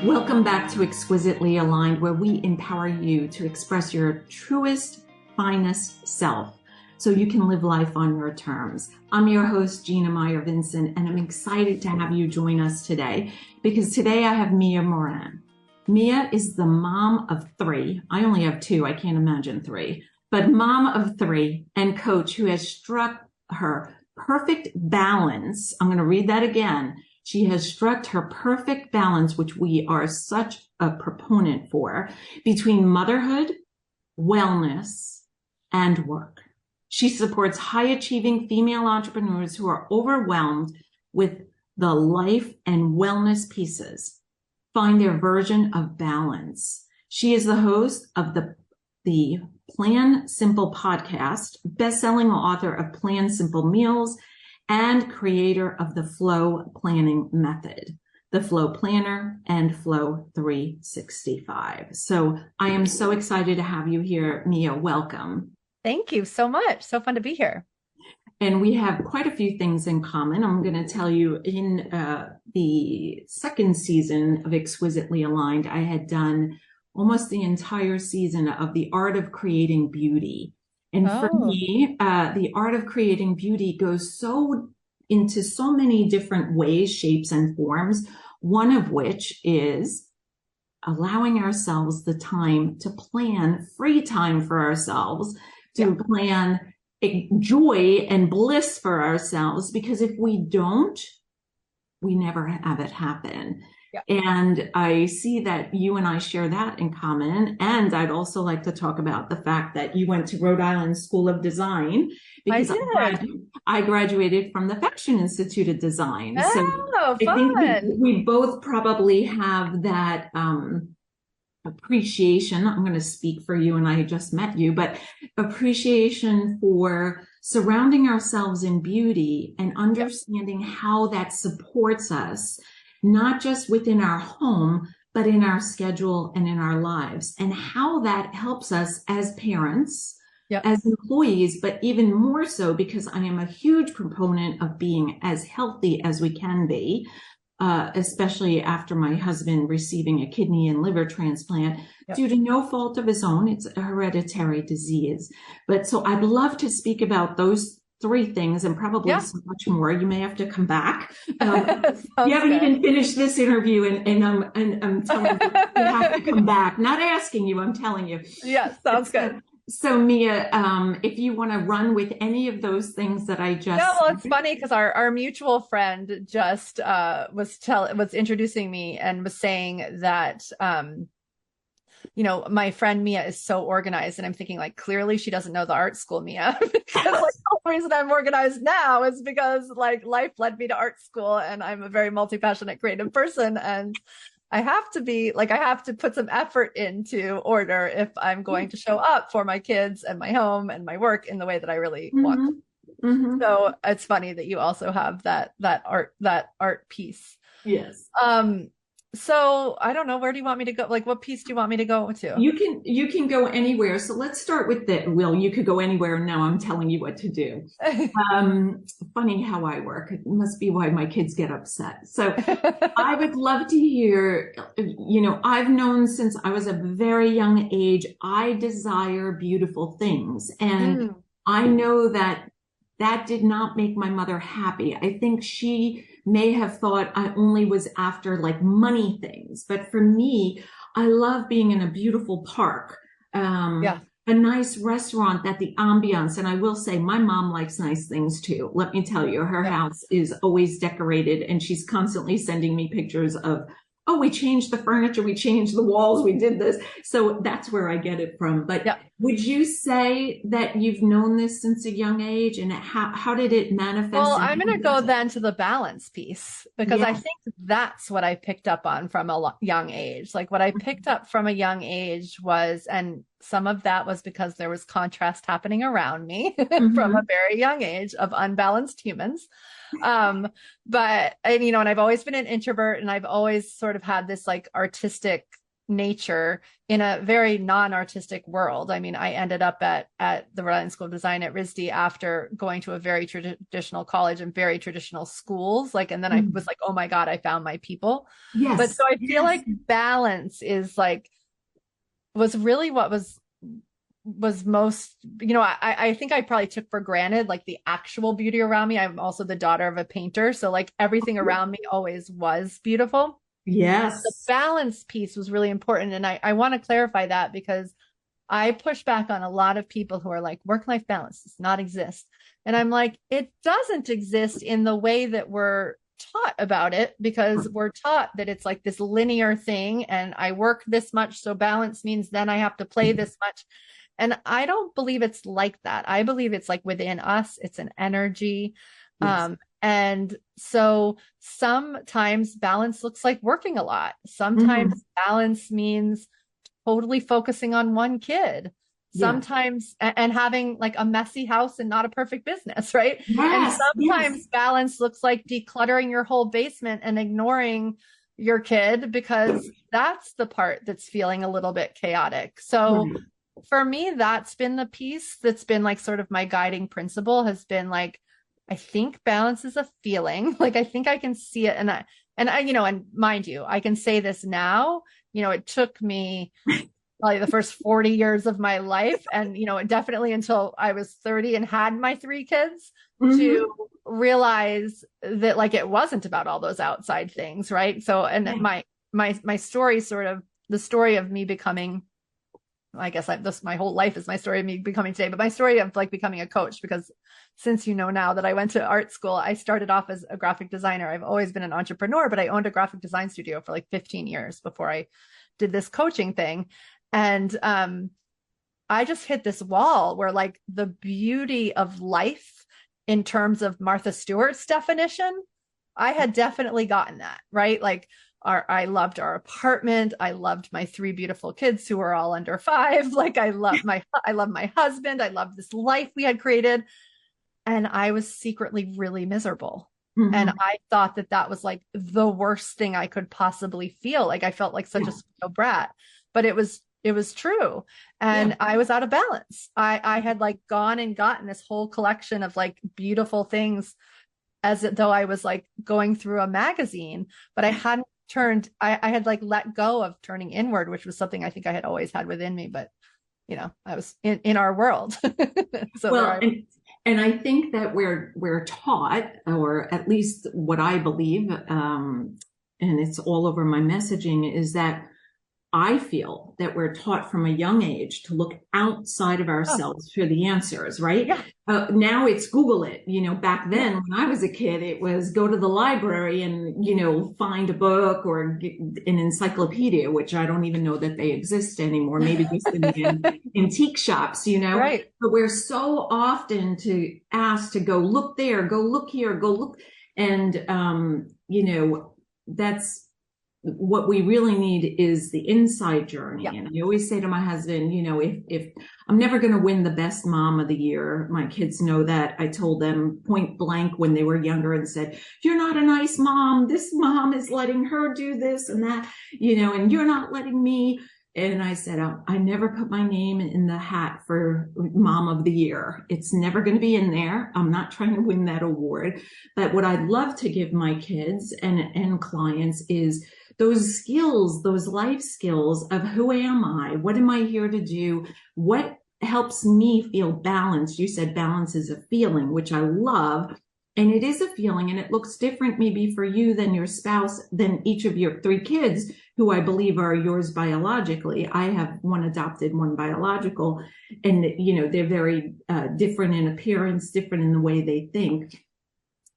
Welcome back to Exquisitely Aligned, where we empower you to express your truest, finest self so you can live life on your terms. I'm your host, Gina Meyer Vincent, and I'm excited to have you join us today because today I have Mia Moran. Mia is the mom of three. I only have two. I can't imagine three, but mom of three and coach who has struck her perfect balance. I'm going to read that again. She has struck her perfect balance, which we are such a proponent for, between motherhood, wellness, and work. She supports high-achieving female entrepreneurs who are overwhelmed with the life and wellness pieces, find their version of balance. She is the host of the Plan Simple podcast, best-selling author of Plan Simple Meals, and creator of the Flow Planning Method, the Flow Planner, and Flow 365. So I am so excited to have you here, Mia. Welcome. Thank you so much. So fun to be here. And we have quite a few things in common. I'm going to tell you in the second season of Exquisitely Aligned, I had done almost the entire season of the art of creating beauty. And for me, the art of creating beauty goes into so many different ways, shapes, and forms, one of which is allowing ourselves the time to plan, free time for ourselves, to plan joy and bliss for ourselves, because if we don't, we never have it happen. Yeah. And I see that you and I share that in common. And I'd also like to talk about the fact that you went to Rhode Island School of Design, because I graduated from the Fashion Institute of Design. Oh, so fun. I think we both probably have that appreciation. I'm going to speak for you, and I just met you, but appreciation for surrounding ourselves in beauty and understanding how that supports us, not just within our home, but in our schedule and in our lives, and how that helps us as parents, as employees, but even more so because I am a huge proponent of being as healthy as we can be, especially after my husband receiving a kidney and liver transplant due to no fault of his own. It's a hereditary disease. But so I'd love to speak about those three things and probably so much more. You may have to come back. You haven't even finished this interview, and I'm telling you, you have to come back. Not asking you, I'm telling you. Yeah, sounds good. So Mia, if you want to run with any of those things that I just well, it's funny because our mutual friend just was introducing me and was saying that my friend Mia is so organized, and I'm thinking, like, clearly she doesn't know the art school Mia, because like the whole reason I'm organized now is because like life led me to art school, and I'm a very multi-passionate creative person, and I have to put some effort into order if I'm going to show up for my kids and my home and my work in the way that I really want. Mm-hmm. So it's funny that you also have that art piece. Yes. So I don't know, where do you want me to go? Like, what piece do you want me to go to? You can go anywhere. So let's start with you could go anywhere. Now I'm telling you what to do. Funny how I work. It must be why my kids get upset. So I would love to hear, I've known since I was a very young age, I desire beautiful things. And I know that did not make my mother happy. I think she may have thought I only was after like money things. But for me, I love being in a beautiful park, a nice restaurant, that the ambiance. And I will say my mom likes nice things too. Let me tell you, her house is always decorated, and she's constantly sending me pictures of, oh, we changed the furniture, we changed the walls, we did this. So that's where I get it from. But would you say that you've known this since a young age, and how did it manifest? Well, I'm going to go then to the balance piece, because I think that's what I picked up on from a young age. Like what I picked up from a young age was, and some of that was because there was contrast happening around me from a very young age of unbalanced humans. And I've always been an introvert, and I've always sort of had this like artistic nature in a very non-artistic world. I mean, I ended up at the Rhode Island School of Design at RISD after going to a very traditional college and very traditional schools. Like, and then I was like, oh my God, I found my people. But Yes. so I feel Yes. like balance is like, was really what was most, I think I probably took for granted like the actual beauty around me. I'm also the daughter of a painter. So like everything around me always was beautiful. The Yes. balance piece was really important. And I want to clarify that because I push back on a lot of people who are like, work-life balance does not exist. And I'm like, it doesn't exist in the way that we're taught about it, because we're taught that it's like this linear thing and I work this much, so balance means then I have to play this much. And I don't believe it's like that. I believe it's like within us, it's an energy. Yes. And so sometimes balance looks like working a lot. Mhm. Sometimes balance means totally focusing on one kid. Yeah. Sometimes, and having like a messy house and not a perfect business, right? And Yes. Yes. sometimes balance looks like decluttering your whole basement and ignoring your kid because that's the part that's feeling a little bit chaotic. So Right. for me, that's been the piece that's been like sort of my guiding principle has been like, I think balance is a feeling. Like I think I can see it. And mind you, I can say this now, it took me probably the first 40 years of my life. And, definitely until I was 30 and had my three kids Mhm. to realize that like, it wasn't about all those outside things. Right. So, and Yeah. my story sort of the story of me becoming, I guess my whole life is my story of me becoming today, but my story of like becoming a coach, because since now that I went to art school, I started off as a graphic designer. I've always been an entrepreneur, but I owned a graphic design studio for like 15 years before I did this coaching thing. And I just hit this wall where like the beauty of life in terms of Martha Stewart's definition, I had definitely gotten that, right? Like I loved our apartment. I loved my three beautiful kids who were all under 5. Like I love my husband. I loved this life we had created. And I was secretly really miserable. And Mhm. I thought that that was like the worst thing I could possibly feel. Like I felt like such a Yeah. spoiled brat, but it was true. Yeah. And I was out of balance. I had like gone and gotten this whole collection of like beautiful things as though I was like going through a magazine, but I hadn't I had like let go of turning inward, which was something I think I had always had within me, but I was in our world. So there Well, I and I think that we're taught, or at least what I believe, and it's all over my messaging, is that I feel that we're taught from a young age to look outside of oh, ourselves for the answers, right? yeah, Now it's Google it. Back yeah, then when I was a kid, it was go to the library and, find a book or get an encyclopedia, which I don't even know that they exist anymore. Maybe just in the antique shops. right. But we're so often asked to go look there, go look here, go look. And, that's what we really need is the inside journey. Yeah. And I always say to my husband, if I'm never going to win the best mom of the year, my kids know that. I told them point blank when they were younger and said, you're not a nice mom. This mom is letting her do this and that, and you're not letting me. And I said, I never put my name in the hat for mom of the year. It's never going to be in there. I'm not trying to win that award. But what I'd love to give my kids and clients is those skills, those life skills of who am I? What am I here to do? What helps me feel balanced? You said balance is a feeling, which I love. And it is a feeling, and it looks different maybe for you than your spouse, than each of your 3 kids, who I believe are yours biologically. I have one adopted, one biological, and they're very different in appearance, different in the way they think,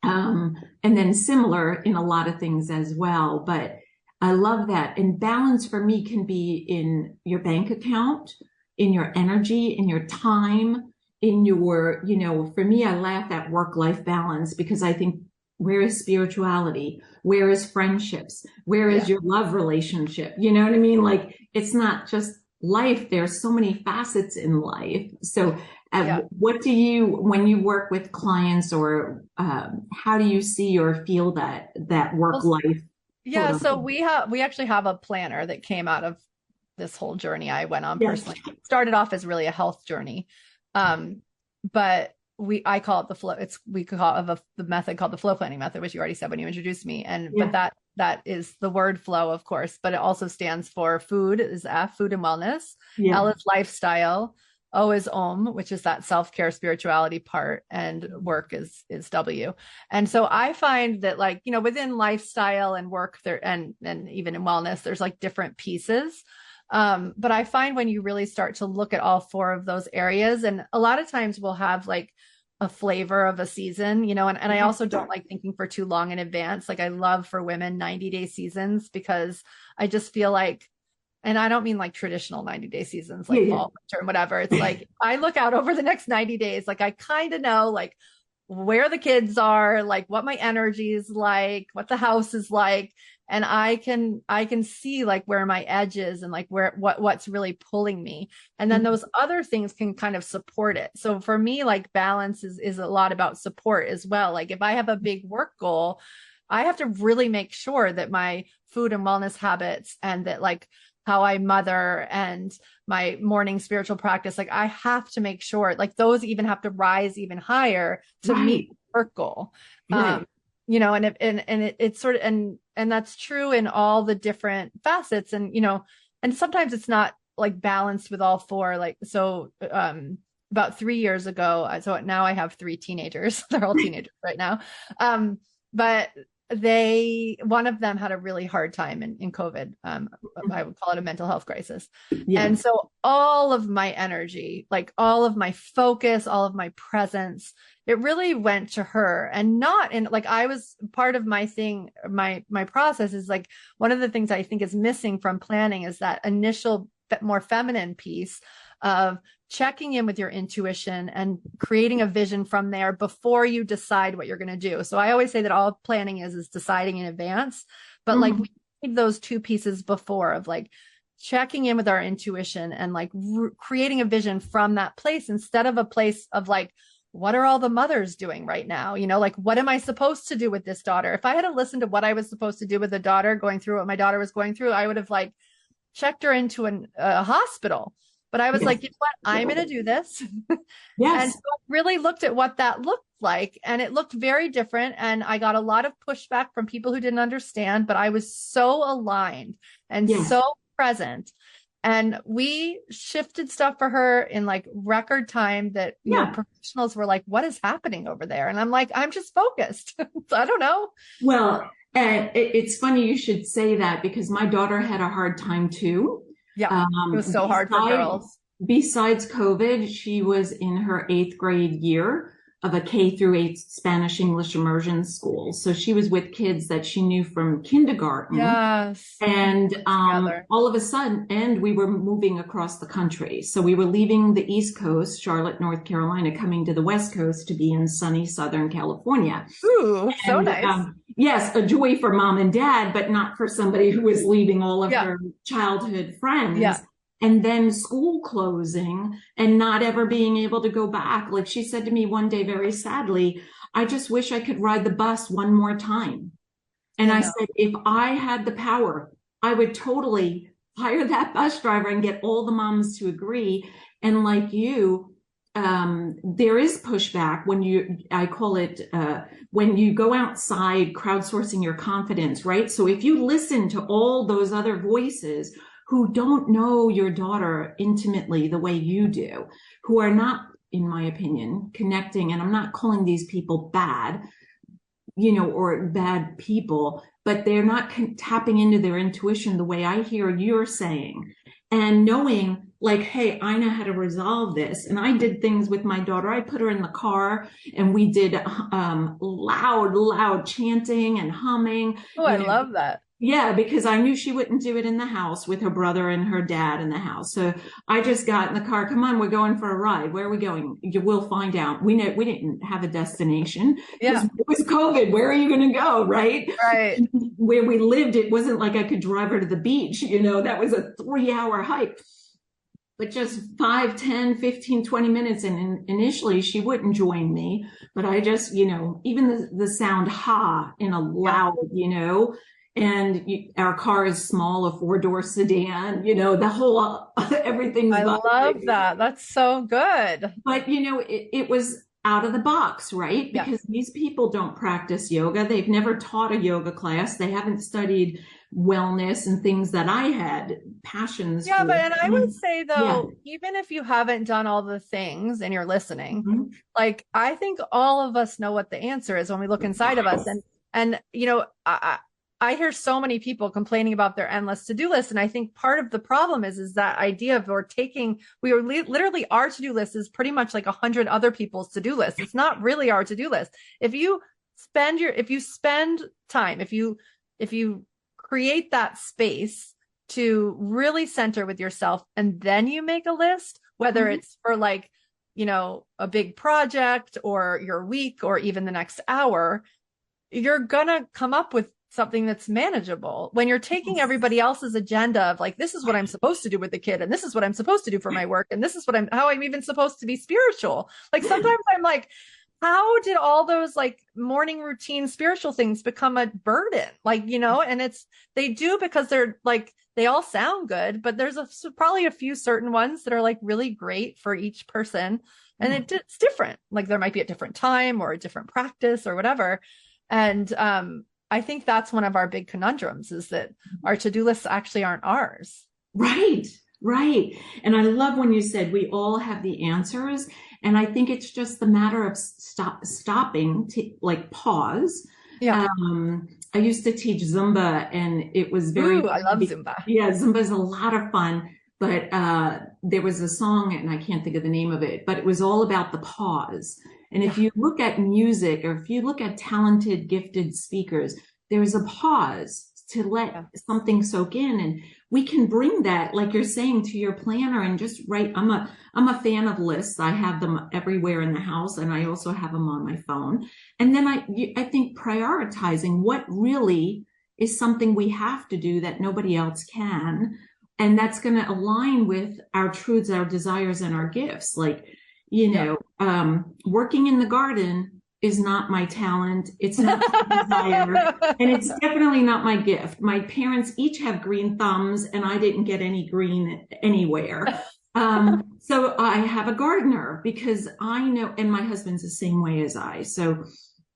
and then similar in a lot of things as well. But I love that. And balance for me can be in your bank account, in your energy, in your time, in your, for me, I laugh at work-life balance because I think, where is spirituality? Where is friendships? Where is Yeah. your love relationship? You know what I mean? Like, it's not just life. There's so many facets in life. So Yeah. what do you, when you work with clients, or how do you see or feel that work Well, life? yeah, so we actually have a planner that came out of this whole journey I went on Yes. personally. It started off as really a health journey. But I call it the flow. We could call it the method called the flow planning method, which you already said when you introduced me. But that is the word flow, of course, but it also stands for food is F, food and wellness. Yeah. L is lifestyle. O is Om, which is that self-care spirituality part, and work is W. And so I find that, like, you know, within lifestyle and work there, and even in wellness, there's like different pieces. But I find when you really start to look at all four of those areas, and a lot of times we'll have like a flavor of a season, you know, and I also don't like thinking for too long in advance. Like I love for women 90-day seasons, because I just feel like, and I don't mean like traditional 90-day seasons, like fall, winter, and whatever. It's like, I look out over the next 90 days, like I kind of know like where the kids are, like what my energy is like, what the house is like. And I can see like where my edge is and like what's really pulling me. And then those other things can kind of support it. So for me, like balance is a lot about support as well. Like if I have a big work goal, I have to really make sure that my food and wellness habits, and that like how I mother and my morning spiritual practice, like I have to make sure like those even have to rise even higher to meet the work goal. You know, and it's sort of, and that's true in all the different facets. And, you know, and sometimes it's not like balanced with all four. Like, so, about 3 years ago, so now I have 3 teenagers. They're all teenagers right now. But one of them had a really hard time in COVID. I would call it a mental health crisis. And so all of my energy, like all of my focus, all of my presence, it really went to her. And not in like, I was part of my thing, my process is like, one of the things I think is missing from planning is that initial more feminine piece of checking in with your intuition and creating a vision from there before you decide what you're going to do. So I always say that all planning is deciding in advance, but like we need those two pieces before, of like checking in with our intuition and like creating a vision from that place, instead of a place of like, what are all the mothers doing right now? You know, like, what am I supposed to do with this daughter? If I had to listen to what I was supposed to do with a daughter going through what my daughter was going through, I would have like checked her into a hospital. But I was like, you know what? I'm going to do this. And so I really looked at what that looked like, and it looked very different. And I got a lot of pushback from people who didn't understand, but I was so aligned and so present. And we shifted stuff for her in like record time that, you know, professionals were like, what is happening over there? And I'm like, I'm just focused. So I don't know. Well, and it's funny you should say that, because my daughter had a hard time too. Yeah, it was so hard for girls. Besides COVID, she was in her 8th grade year of a K through 8 Spanish English immersion school. So she was with kids that she knew from kindergarten. Yes. And all of a sudden, and we were moving across the country. So we were leaving the East Coast, Charlotte, North Carolina, coming to the West Coast to be in sunny Southern California. Ooh, so nice. Yes, a joy for mom and dad, but not for somebody who was leaving all of her childhood friends. Yeah. And then school closing and not ever being able to go back. Like she said to me one day, very sadly, I just wish I could ride the bus one more time. And I said, if I had the power, I would totally hire that bus driver and get all the moms to agree. And like you, there is pushback when I call it, when you go outside crowdsourcing your confidence, right? So if you listen to all those other voices who don't know your daughter intimately the way you do, who are not, in my opinion, connecting, and I'm not calling these people bad, you know, or bad people, but they're not tapping into their intuition the way I hear you're saying, and knowing like, hey, I know how to resolve this. And I did things with my daughter. I put her in the car and we did loud chanting and humming. Oh, I love that. Yeah, because I knew she wouldn't do it in the house with her brother and her dad in the house. So I just got in the car. Come on, we're going for a ride. Where are we going? You will find out. We didn't have a destination. Yeah. It was COVID. Where are you going to go? Right. Right. Where we lived, it wasn't like I could drive her to the beach. You know, that was a 3-hour hike. But just 5, 10, 15, 20 minutes. And initially she wouldn't join me, but I just, you know, even the sound ha in a loud, you know, and our car is small, a four-door sedan, the whole, everything's I love vibrating. that. That's so good. But, it was out of the box, right? Because Yes. these people don't practice yoga. They've never taught a yoga class. They haven't studied wellness and things that I had passions Yeah, but for. and I would And say yeah. though, even if you haven't done all the things and you're listening, Mhm. like I think all of us know what the answer is when we look inside of us. And I hear so many people complaining about their endless to-do list. And I think part of the problem is that idea of literally our to-do list is pretty much like 100 other people's to-do list. It's not really our to-do list. If you spend time, if you create that space to really center with yourself and then you make a list, whether Mhm. it's for like, a big project or your week or even the next hour, you're gonna come up with something that's manageable. When you're taking everybody else's agenda of like, this is what I'm supposed to do with the kid, and this is what I'm supposed to do for my work, and this is how I'm even supposed to be spiritual. Like sometimes I'm like, how did all those like morning routine spiritual things become a burden? Like, and they do because they're like, they all sound good, but there's probably a few certain ones that are like really great for each person. And it's different. Like there might be a different time or a different practice or whatever. And I think that's one of our big conundrums is that our to-do lists actually aren't ours. Right, right. And I love when you said we all have the answers. And I think it's just the matter of stopping to like pause. Yeah. I used to teach Zumba and it was Ooh, I love Zumba. yeah, Zumba is a lot of fun. But there was a song and I can't think of the name of it, but it was all about the pause. And if Yeah. you look at music or if you look at talented, gifted speakers, there's a pause to let Yeah. something soak in. And we can bring that, like you're saying, to your planner and just write. I'm a fan of lists. I have them everywhere in the house, and I also have them on my phone. And then I think prioritizing what really is something we have to do that nobody else can, and that's going to align with our truths, our desires, and our gifts. Like, Yeah. working in the garden is not my talent. It's not my desire. And it's definitely not my gift. My parents each have green thumbs, and I didn't get any green anywhere. So I have a gardener because I know, and my husband's the same way as I. So,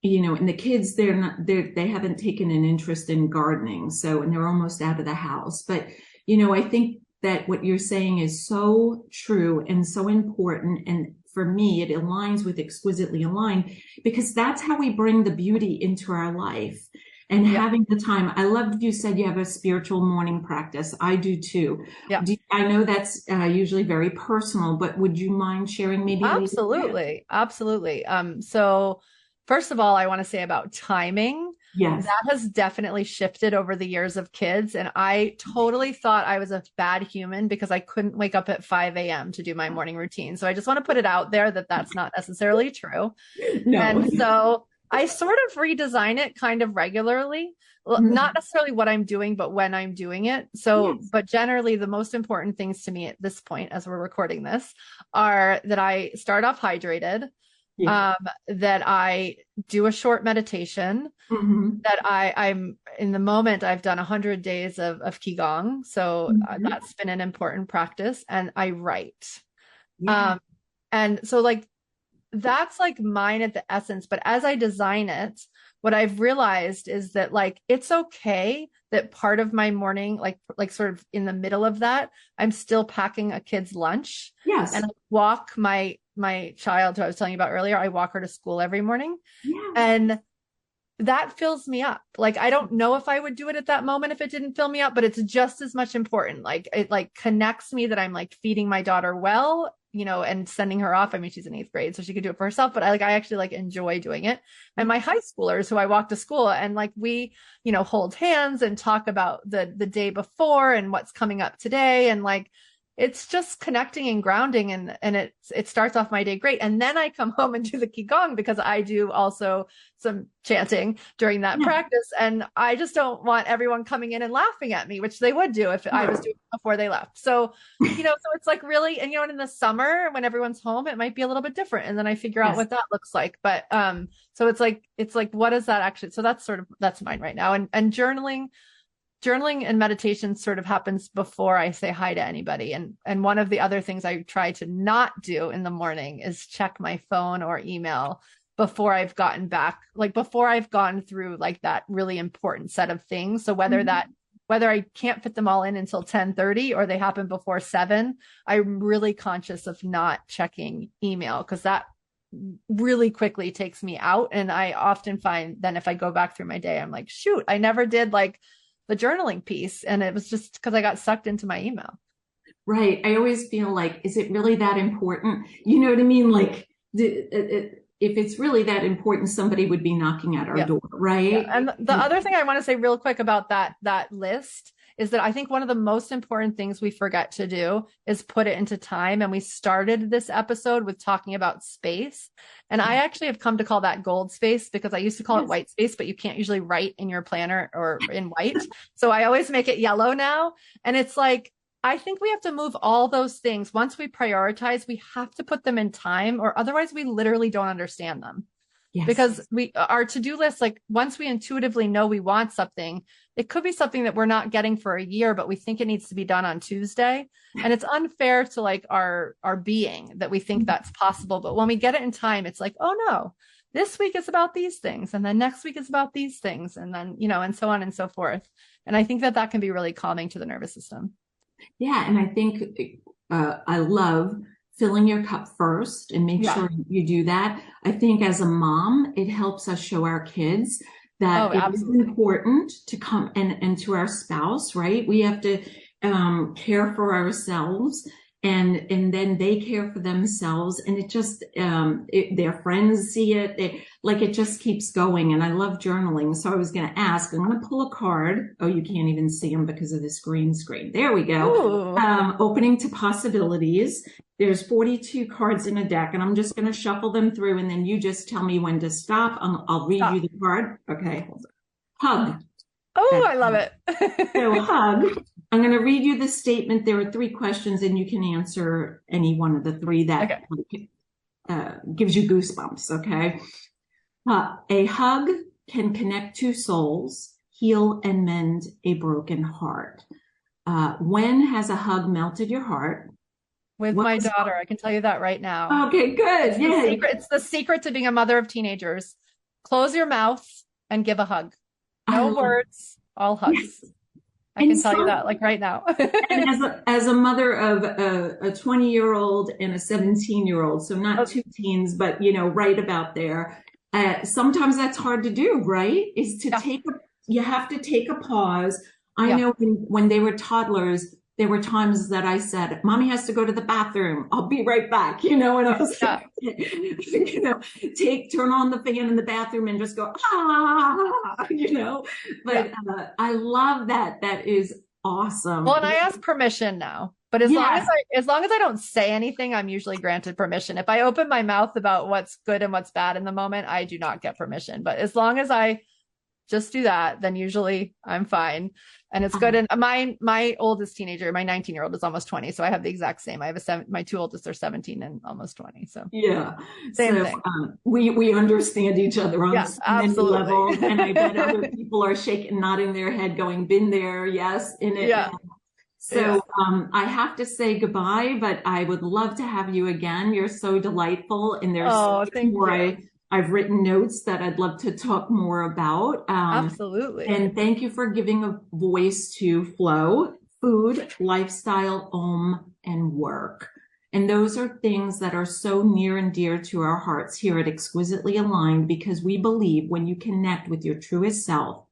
and the kids, they haven't taken an interest in gardening. So, and they're almost out of the house. But, I think that what you're saying is so true and so important. And for me, it aligns with Exquisitely Aligned because that's how we bring the beauty into our life and Yeah. having the time. I loved you said you have a spiritual morning practice. I do too. Yeah. I know that's usually very personal, but would you mind sharing maybe a little bit? Absolutely. Absolutely. So first of all, I want to say about timing, Yes. that has definitely shifted over the years of kids. And I totally thought I was a bad human because I couldn't wake up at 5 a.m. to do my morning routine. So I just want to put it out there that that's not necessarily true. No. And so I sort of redesign it kind of regularly. Well, not necessarily what I'm doing, but when I'm doing it. So, Yes. but generally, the most important things to me at this point, as we're recording this, are that I start off hydrated, Yeah. that I do a short meditation, Mhm. that I'm in the moment, I've done 100 days of Qigong. So Mhm. that's been an important practice, and I write. Yeah. And so, like, that's like mine at the essence. But as I design it, what I've realized is that like it's okay that part of my morning, like sort of in the middle of that, I'm still packing a kid's lunch Yes. and I walk my child who I was telling you about earlier. I walk her to school every morning, Yes. and that fills me up. Like I don't know if I would do it at that moment if it didn't fill me up, but it's just as much important. Like it like connects me that I'm like feeding my daughter well, and sending her off. I mean, she's in 8th grade, so she could do it for herself, but I actually like enjoy doing it. And my high schoolers who I walk to school and like we, hold hands and talk about the day before and what's coming up today. And like it's just connecting and grounding, and it starts off my day great. And then I come home and do the Qigong because I do also some chanting during that Yeah. practice. And I just don't want everyone coming in and laughing at me, which they would do if I was doing it before they left. So, so it's like really, and and in the summer when everyone's home, it might be a little bit different. And then I figure out Yes. what that looks like. But so it's like, what is that actually? So that's mine right now. And journaling, journaling and meditation sort of happens before I say hi to anybody. And one of the other things I try to not do in the morning is check my phone or email before I've gotten back, like before I've gone through like that really important set of things. So whether I can't fit them all in until 10:30 or they happen before 7, I'm really conscious of not checking email because that really quickly takes me out. And I often find then if I go back through my day, I'm like, shoot, I never did like the journaling piece. And it was just because I got sucked into my email. Right. I always feel like, is it really that important? You know what I mean? Like, if it's really that important, somebody would be knocking at our door, right? Yeah. And the other thing I want to say real quick about that list is that I think one of the most important things we forget to do is put it into time. And we started this episode with talking about space. And I actually have come to call that gold space because I used to call it white space, but you can't usually write in your planner or in white. So I always make it yellow now. And it's like, I think we have to move all those things. Once we prioritize, we have to put them in time, or otherwise we literally don't understand them. Yes. Because our to-do list, like once we intuitively know we want something, it could be something that we're not getting for a year, but we think it needs to be done on Tuesday. And it's unfair to like our being that we think that's possible. But when we get it in time, it's like, oh no, this week is about these things. And then next week is about these things. And then, and so on and so forth. And I think that can be really calming to the nervous system. Yeah. And I think I love filling your cup first and make sure you do that. I think as a mom, it helps us show our kids that it is important to come and to our spouse, right? We have to care for ourselves and then they care for themselves. And it just, their friends see it. It just keeps going. And I love journaling. So I was going to ask, I'm going to pull a card. Oh, you can't even see them because of this green screen. There we go. Opening to possibilities. There's 42 cards in a deck and I'm just going to shuffle them through. And then you just tell me when to stop. I'll read you the card. Okay. Hug. Oh, I love it. So hug. I'm going to read you the statement. There are 3 questions and you can answer any one of the 3 that gives you goosebumps. Okay. A hug can connect 2 souls, heal and mend a broken heart. When has a hug melted your heart? With my daughter. I can tell you that right now. Okay, good. It's the secret to being a mother of teenagers. Close your mouth and give a hug. No words, all hugs. Yes. I can tell you that like right now. And as a mother of a 20-year-old and a 17-year-old, so not 2 teens, but right about there. Sometimes that's hard to do, right? Is to you have to take a pause. I know when they were toddlers, there were times that I said, Mommy has to go to the bathroom. I'll be right back. And I was turn on the fan in the bathroom and just go, but I love that. That is awesome. Well, and I ask permission now, but as long as I don't say anything, I'm usually granted permission. If I open my mouth about what's good and what's bad in the moment, I do not get permission. But as long as I just do that, then usually I'm fine. And it's good. And my oldest teenager, my 19-year-old is almost 20. So I have the exact same. I have my 2 oldest are 17 and almost 20. So same thing. We understand each other on many levels. And I bet other people are nodding their head going, been there. Yes. In it. Yeah. So I have to say goodbye, but I would love to have you again. You're so delightful. And there's so much more I've written notes that I'd love to talk more about. Absolutely. And thank you for giving a voice to flow, food, lifestyle, and work. And those are things that are so near and dear to our hearts here at Exquisitely Aligned, because we believe when you connect with your truest self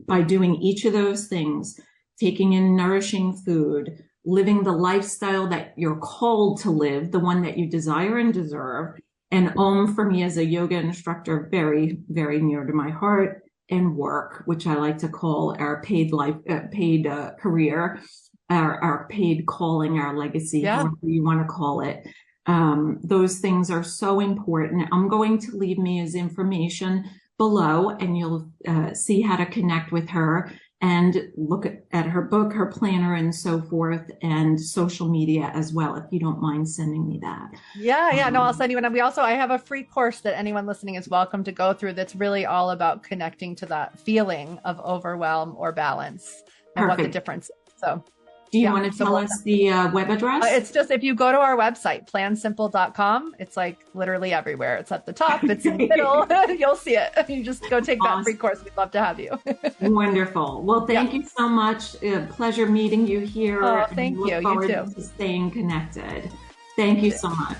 by doing each of those things, taking in nourishing food, living the lifestyle that you're called to live, the one that you desire and deserve. And for me as a yoga instructor, very, very near to my heart, and work, which I like to call our paid career, our paid calling, our legacy, however you want to call it. Those things are so important. I'm going to leave Mia's information below and you'll see how to connect with her and look at her book, her planner, and so forth, and social media as well, if you don't mind sending me that. No, I'll send you one. I have a free course that anyone listening is welcome to go through that's really all about connecting to that feeling of overwhelm or balance. and what the Perfect. difference is. So Do you yeah, want to so tell us the web address? it's just, if you go to our website, plansimple.com, it's like literally everywhere. It's at the top, it's in the middle. You'll see it. You just go take that free course. We'd love to have you. Wonderful. Well, thank you so much. Pleasure meeting you here. Oh, thank you. Look forward You too. to staying connected. Thank you so much.